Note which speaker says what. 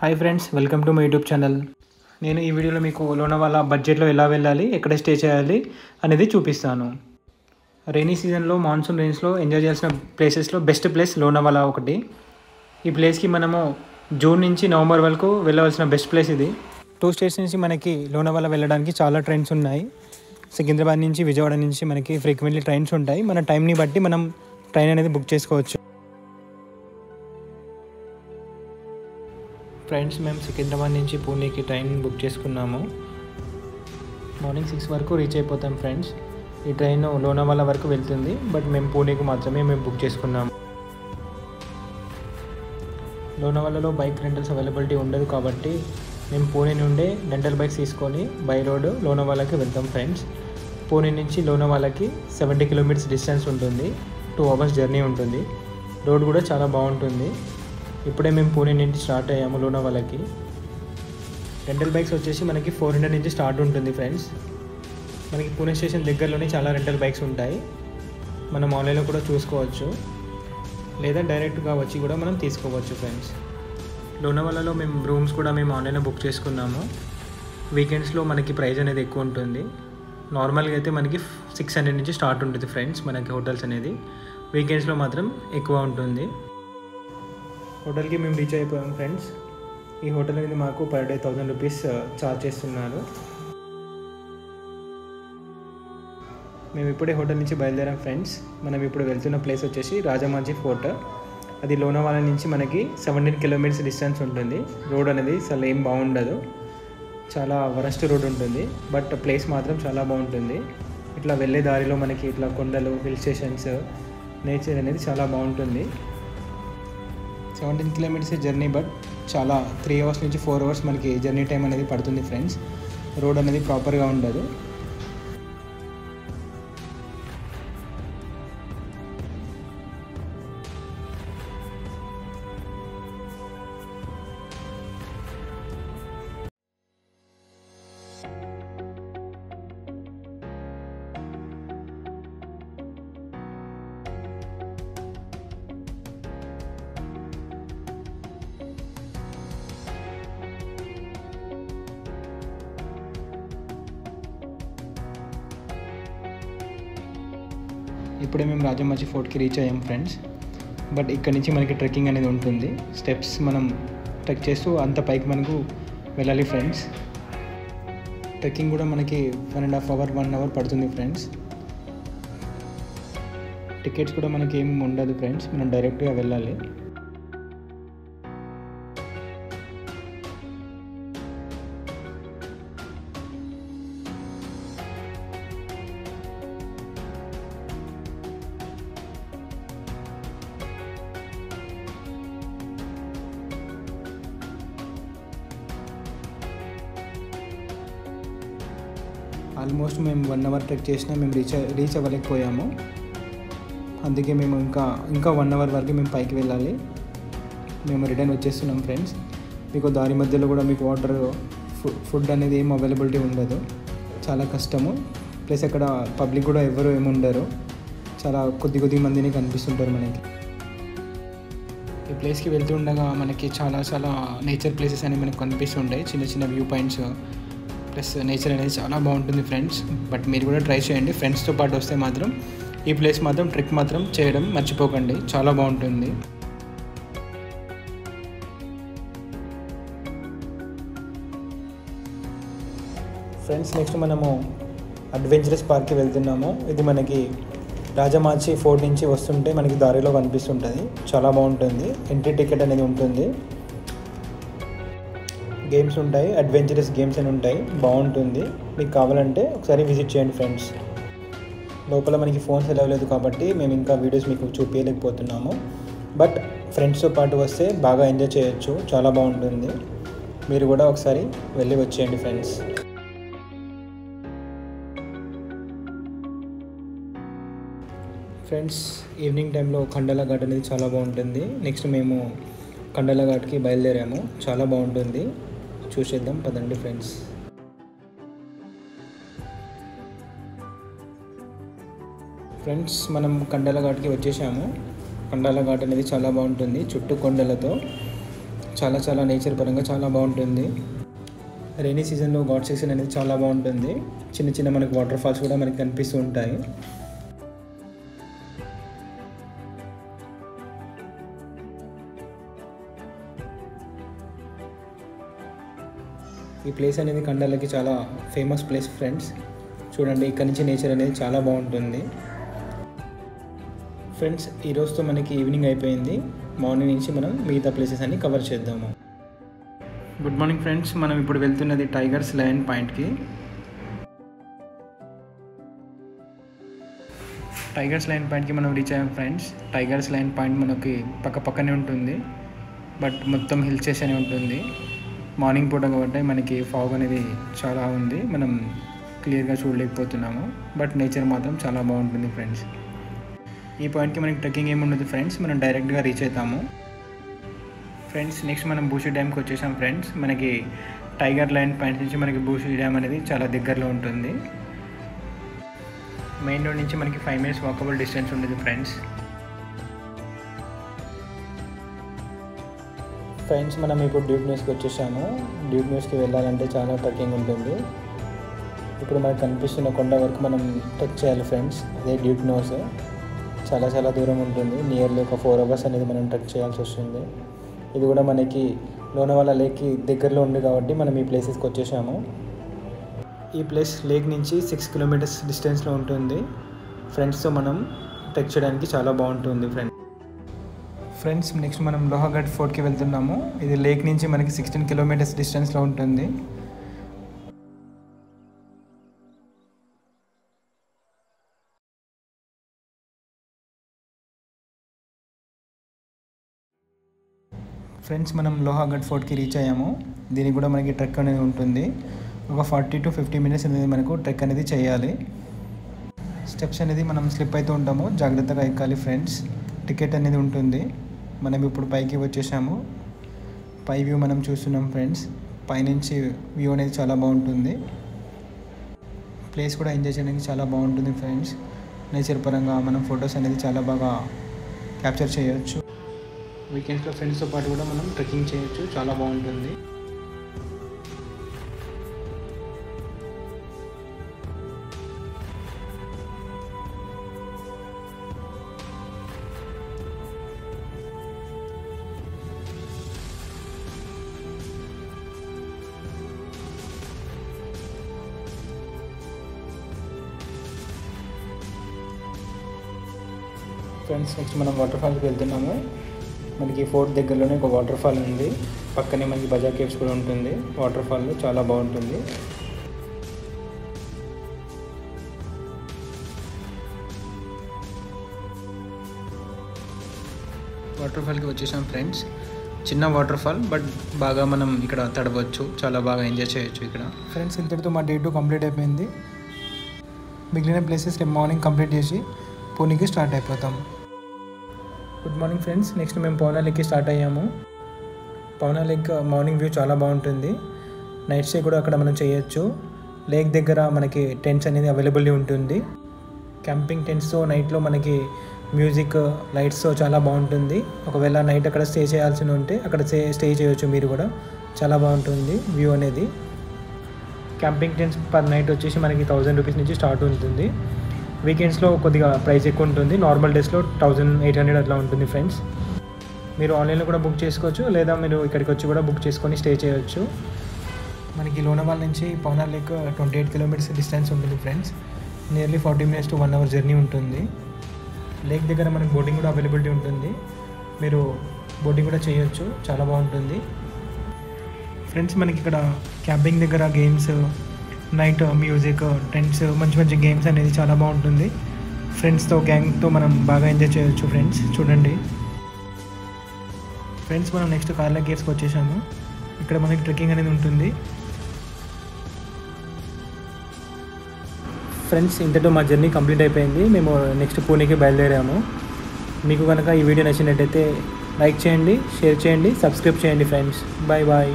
Speaker 1: Hi friends, welcome to my YouTube channel. నేను ఈ వీడియోలో మీకు లోనావాలా బడ్జెట్లో ఎలా వెళ్ళాలి, ఎక్కడ స్టే చేయాలి అనేది చూపిస్తాను. రైనీ సీజన్లో మాన్సూన్ రైన్స్లో ఎంజాయ్ చేయాల్సిన ప్లేసెస్లో బెస్ట్ ప్లేస్ లోనావాలా ఒకటి. ఈ ప్లేస్కి మనము జూన్ నుంచి నవంబర్ వరకు వెళ్ళవలసిన బెస్ట్ ప్లేస్ ఇది. 2 స్టేట్స్ నుంచి మనకి లోనావాలా వెళ్ళడానికి చాలా ట్రైన్స్ ఉన్నాయి. సికింద్రాబాద్ నుంచి, విజయవాడ నుంచి మనకి ఫ్రీక్వెంట్లీ ట్రైన్స్ ఉంటాయి. మన టైంని బట్టి మనం ట్రైన్ అనేది బుక్ చేసుకోవచ్చు. ఫ్రెండ్స్, మేము సికింద్రాబాద్ నుంచి పూణేకి ట్రైన్ బుక్ చేసుకున్నాము. మార్నింగ్ 6 వరకు రీచ్ అయిపోతాం ఫ్రెండ్స్. ఈ ట్రైన్ లోనావాలా వరకు వెళ్తుంది, బట్ మేము పూణేకి మాత్రమే బుక్ చేసుకున్నాము. లోనావాలాలో బైక్ రెంటల్స్ అవైలబిలిటీ ఉండదు కాబట్టి మేము పూణే నుండే రెంటల్ బైక్స్ తీసుకొని బై రోడ్ లోనావాలాకి వెళ్తాం ఫ్రెండ్స్. పూణే నుంచి లోనావాలాకి 70 కిలోమీటర్స్ డిస్టెన్స్ ఉంటుంది. 2 అవర్స్ జర్నీ ఉంటుంది. రోడ్ కూడా చాలా బాగుంటుంది. ఇప్పుడే మేము పూణే నుంచి స్టార్ట్ అయ్యాము లోనావాలాకి. రెంటల్ బైక్స్ వచ్చేసి మనకి 400 నుంచి స్టార్ట్ ఉంటుంది ఫ్రెండ్స్. మనకి పూణే స్టేషన్ దగ్గరలోనే చాలా రెంటల్ బైక్స్ ఉంటాయి. మనం ఆన్లైన్లో కూడా చూసుకోవచ్చు, లేదా డైరెక్ట్గా వచ్చి కూడా మనం తీసుకోవచ్చు ఫ్రెండ్స్. లోనావాలాలో మేము రూమ్స్ కూడా మేము ఆన్లైన్లో బుక్ చేసుకున్నాము. వీకెండ్స్లో మనకి ప్రైస్ అనేది ఎక్కువ ఉంటుంది. నార్మల్గా అయితే మనకి 600 నుంచి స్టార్ట్ ఉంటుంది ఫ్రెండ్స్ మనకి హోటల్స్ అనేది. వీకెండ్స్లో మాత్రం ఎక్కువ ఉంటుంది. హోటల్కి మేము రీచ్ అయిపోయాం ఫ్రెండ్స్. ఈ హోటల్ అనేది మాకు పర్ డే 1000 రూపీస్ ఛార్జ్ చేస్తున్నారు. మేము ఇప్పుడే హోటల్ నుంచి బయలుదేరాం ఫ్రెండ్స్. మనం ఇప్పుడు వెళ్తున్న ప్లేస్ వచ్చేసి రాజమాంచి ఫోర్ట్. అది లోనావాలా నుంచి మనకి 17 కిలోమీటర్స్ డిస్టెన్స్ ఉంటుంది. రోడ్ అనేది అసలు ఏం బాగుండదు, చాలా వరస్ట్ రోడ్ ఉంటుంది. బట్ ప్లేస్ మాత్రం చాలా బాగుంటుంది. ఇట్లా వెళ్ళే దారిలో మనకి ఇట్లా కొండలు, హిల్ స్టేషన్స్, నేచర్ అనేది చాలా బాగుంటుంది. 17 కిలోమీటర్స్ జర్నీ, బట్ చాలా 3 అవర్స్ నుంచి 4 అవర్స్ మనకి జర్నీ టైం అనేది పడుతుంది ఫ్రెండ్స్. రోడ్ అనేది ప్రాపర్గా ఉండదు. ఇప్పుడే మేము రాజమాంచి ఫోర్ట్కి రీచ్ అయ్యాం ఫ్రెండ్స్. బట్ ఇక్కడ నుంచి మనకి ట్రెక్కింగ్ అనేది ఉంటుంది. స్టెప్స్ మనం ట్రెక్ చేస్తూ అంత పైకి మనకు వెళ్ళాలి ఫ్రెండ్స్. ట్రెక్కింగ్ కూడా మనకి 1.5 అవర్ 1 అవర్ పడుతుంది ఫ్రెండ్స్. టికెట్స్ కూడా మనకి ఏం ఉండదు ఫ్రెండ్స్, మనం డైరెక్ట్గా వెళ్ళాలి. ఆల్మోస్ట్ మేము 1 అవర్ ట్రెక్ చేసినా మేము రీచ్ అవ్వలేకపోయాము. అందుకే మేము ఇంకా 1 అవర్ వరకు మేము పైకి వెళ్ళాలి. మేము రిటర్న్ వచ్చేస్తున్నాం ఫ్రెండ్స్. మీకు దారి మధ్యలో కూడా మీకు వాటర్, ఫుడ్ అనేది ఏం అవైలబిలిటీ ఉండదు, చాలా కష్టము. ప్లస్ అక్కడ పబ్లిక్ కూడా ఎవరు ఏమి ఉండరు, చాలా కొద్ది మందిని కనిపిస్తుంటారు మనకి. ఈ ప్లేస్కి వెళ్తుండగా మనకి చాలా నేచర్ ప్లేసెస్ అనేవి మనకు కనిపిస్తుంటాయి. చిన్న వ్యూ పాయింట్స్, ప్లస్ నేచర్ అనేది చాలా బాగుంటుంది ఫ్రెండ్స్. బట్ మీరు కూడా ట్రై చేయండి. ఫ్రెండ్స్తో పాటు వస్తే మాత్రం ఈ ప్లేస్ మాత్రం ట్రెక్ మాత్రం చేయడం మర్చిపోకండి, చాలా బాగుంటుంది. ఫ్రెండ్స్, నెక్స్ట్ మనము అడ్వెంచరస్ పార్క్కి వెళ్తున్నాము. ఇది మనకి రాజమాంచి ఫోర్ట్ నుంచి వస్తుంటే మనకి దారిలో కనిపిస్తుంటుంది. చాలా బాగుంటుంది. ఎంట్రీ టికెట్ అనేది ఉంటుంది. గేమ్స్ ఉంటాయి, అడ్వెంచరస్ గేమ్స్ అని ఉంటాయి, బాగుంటుంది. మీకు కావాలంటే ఒకసారి విజిట్ చేయండి ఫ్రెండ్స్. లోపల మనకి ఫోన్స్ అలౌ లేదు కాబట్టి మేము ఇంకా వీడియోస్ మీకు చూపించలేకపోతున్నాము. బట్ ఫ్రెండ్స్తో పాటు వస్తే బాగా ఎంజాయ్ చేయొచ్చు, చాలా బాగుంటుంది. మీరు కూడా ఒకసారి వెళ్ళి వచ్చేయండి ఫ్రెండ్స్. ఫ్రెండ్స్, ఈవినింగ్ టైంలో ఖండాలా ఘాట్ అనేది చాలా బాగుంటుంది. నెక్స్ట్ మేము ఖండాలా ఘాట్కి బయలుదేరాము. చాలా బాగుంటుంది, చూసేద్దాం పదండి ఫ్రెండ్స్. మనం ఖండాలా ఘాట్కి వచ్చేసాము. ఖండాలా ఘాట్ అనేది చాలా బాగుంటుంది, చుట్టూ కొండలతో. చాలా నేచర్ పరంగా చాలా బాగుంటుంది. రైనీ సీజన్లో ఘాట్ సెక్షన్ అనేది చాలా బాగుంటుంది. చిన్న మనకు వాటర్ ఫాల్స్ కూడా మనకి కనిపిస్తూ ఉంటాయి. ఈ ప్లేస్ అనేది కండలకి చాలా ఫేమస్ ప్లేస్ ఫ్రెండ్స్. చూడండి, ఇక్కడ నుంచి నేచర్ అనేది చాలా బాగుంటుంది ఫ్రెండ్స్. ఈరోజుతో మనకి ఈవినింగ్ అయిపోయింది. మార్నింగ్ నుంచి మనం మిగతా ప్లేసెస్ అన్ని కవర్ చేద్దాము. Good morning friends. మనం ఇప్పుడు వెళ్తున్నది టైగర్స్ లయన్ పాయింట్కి. టైగర్స్ లయన్ పాయింట్కి మనం రీచ్ అయ్యాం ఫ్రెండ్స్. టైగర్స్ లయన్ పాయింట్ మనకి పక్కనే ఉంటుంది, బట్ మొత్తం హిల్ స్టేషన్ ఉంటుంది. మార్నింగ్ పూట కాబట్టి మనకి ఫాగ్ అనేది చాలా ఉంది, మనం క్లియర్గా చూడలేకపోతున్నాము. బట్ నేచర్ మాత్రం చాలా బాగుంటుంది ఫ్రెండ్స్. ఈ పాయింట్కి మనకి ట్రెక్కింగ్ ఏమి ఉండదు ఫ్రెండ్స్, మనం డైరెక్ట్గా రీచ్ అవుతాము ఫ్రెండ్స్. నెక్స్ట్ మనం బూషీ డ్యామ్కి వచ్చేసాం ఫ్రెండ్స్. మనకి టైగర్ లయన్ పాయింట్ నుంచి మనకి బూషీ డ్యామ్ అనేది చాలా దగ్గరలో ఉంటుంది. మెయిన్ రోడ్ నుంచి మనకి 5 minutes వాకబుల్ డిస్టెన్స్ ఉండదు ఫ్రెండ్స్. మనం ఇప్పుడు డ్యూక్ న్యూస్కి వచ్చేసాము. డ్యూక్ న్యూస్కి వెళ్ళాలంటే చాలా ట్రెక్కింగ్ ఉంటుంది. ఇప్పుడు మనకు కనిపిస్తున్న కొండ వరకు మనం ట్రెక్ చేయాలి ఫ్రెండ్స్. అదే డ్యూక్ న్యూస్. చాలా దూరం ఉంటుంది. నియర్లీ ఒక 4 hours అనేది మనం ట్రెక్ చేయాల్సి వస్తుంది. ఇది కూడా మనకి లోనావాలా లేక్కి దగ్గరలో ఉంది కాబట్టి మనం ఈ ప్లేసెస్కి వచ్చేసాము. ఈ ప్లేస్ లేక్ నుంచి 6 kilometers డిస్టెన్స్లో ఉంటుంది. ఫ్రెండ్స్తో మనం ట్రెక్ చేయడానికి చాలా బాగుంటుంది ఫ్రెండ్స్. నెక్స్ట్ మనం లోహాగఢ్ ఫోర్ట్కి వెళ్తున్నాము. ఇది లేక్ నుంచి మనకి 16 kilometers డిస్టెన్స్లో ఉంటుంది. ఫ్రెండ్స్, మనం లోహాగఢ్ ఫోర్ట్కి రీచ్ అయ్యాము. దీనికి కూడా మనకి ట్రెక్ అనేది ఉంటుంది. ఒక 40 to 50 minutes అనేది మనకు ట్రెక్ అనేది చేయాలి. స్టెప్స్ అనేది మనం స్లిప్ అవుతూ ఉంటాము, జాగ్రత్తగా ఎక్కాలి ఫ్రెండ్స్. టికెట్ అనేది ఉంటుంది. మనం ఇప్పుడు పైకి వచ్చేసాము. పై వ్యూ మనం చూస్తున్నాం ఫ్రెండ్స్. పైనుంచి వ్యూ అనేది చాలా బాగుంటుంది. ప్లేస్ కూడా ఎంజాయ్ చేయడానికి చాలా బాగుంటుంది ఫ్రెండ్స్. నేచర్ పరంగా మనం ఫొటోస్ అనేది చాలా బాగా క్యాప్చర్ చేయొచ్చు. వీకెండ్స్లో ఫ్రెండ్స్తో పాటు కూడా మనం ట్రెక్కింగ్ చేయొచ్చు, చాలా బాగుంటుంది. ఫ్రెండ్స్, నెక్స్ట్ మనం వాటర్ ఫాల్కి వెళ్తున్నాము. మనకి ఫోర్ట్ దగ్గరలోనే ఒక వాటర్ ఫాల్ ఉంది. పక్కనే మనకి బజా కేవ్స్ కూడా ఉంటుంది. వాటర్ ఫాల్ చాలా బాగుంటుంది. వాటర్ ఫాల్కి వచ్చేసాం ఫ్రెండ్స్. చిన్న వాటర్ ఫాల్, బట్ బాగా మనం ఇక్కడ తడవచ్చు, చాలా బాగా ఎంజాయ్ చేయొచ్చు ఇక్కడ. ఫ్రెండ్స్, ఇంతటితో మా డే 2 కంప్లీట్ అయిపోయింది. మిగిలిన ప్లేసెస్ రేపు మార్నింగ్ కంప్లీట్ చేసి పూణేకి స్టార్ట్ అయిపోతాం. Good morning friends. నెక్స్ట్ మేము పవనా లేక్కి స్టార్ట్ అయ్యాము. పవనా లేక్ మార్నింగ్ వ్యూ చాలా బాగుంటుంది. నైట్ స్టే కూడా అక్కడ మనం చేయొచ్చు. లేక్ దగ్గర మనకి టెంట్స్ అనేది అవైలబుల్లీ ఉంటుంది. క్యాంపింగ్ టెంట్స్తో నైట్లో మనకి మ్యూజిక్, లైట్స్తో చాలా బాగుంటుంది. ఒకవేళ నైట్ అక్కడ స్టే చేయాల్సి ఉంటే అక్కడ స్టే చేయొచ్చు మీరు కూడా. చాలా బాగుంటుంది వ్యూ అనేది. క్యాంపింగ్ టెంట్స్ పర్ నైట్ వచ్చేసి మనకి 1000 rupees నుంచి స్టార్ట్ ఉంటుంది. వీకెండ్స్లో కొద్దిగా ప్రైస్ ఎక్కువ ఉంటుంది. నార్మల్ డేస్లో 1800 అట్లా ఉంటుంది ఫ్రెండ్స్. మీరు ఆన్లైన్లో కూడా బుక్ చేసుకోవచ్చు, లేదా మీరు ఇక్కడికి వచ్చి కూడా బుక్ చేసుకొని స్టే చేయొచ్చు. మనకి లోనావాలా నుంచి పవనా లేక్ 28 kilometers డిస్టెన్స్ ఉంటుంది friends. Nearly 40 minutes to 1 hour journey ఉంటుంది. లేక్ దగ్గర మనకి బోటింగ్ కూడా అవైలబిలిటీ ఉంటుంది. మీరు బోటింగ్ కూడా చేయొచ్చు, చాలా బాగుంటుంది ఫ్రెండ్స్. మనకి ఇక్కడ క్యాంపింగ్ దగ్గర గేమ్స్, నైట్ మ్యూజిక్, టెంట్స్, మంచి గేమ్స్ అనేది చాలా బాగుంటుంది. ఫ్రెండ్స్తో, గ్యాంగ్తో మనం బాగా ఎంజాయ్ చేయొచ్చు ఫ్రెండ్స్. చూడండి ఫ్రెండ్స్, మనం నెక్స్ట్ కార్లా కేవ్స్కి వచ్చేసాము. ఇక్కడ మనకి ట్రెక్కింగ్ అనేది ఉంటుంది. ఫ్రెండ్స్, ఇంతతో మా జర్నీ కంప్లీట్ అయిపోయింది. మేము నెక్స్ట్ పూణేకి బయలుదేరాము. మీకు కనుక ఈ వీడియో నచ్చినట్టయితే లైక్ చేయండి, షేర్ చేయండి, సబ్స్క్రైబ్ చేయండి ఫ్రెండ్స్. బాయ్.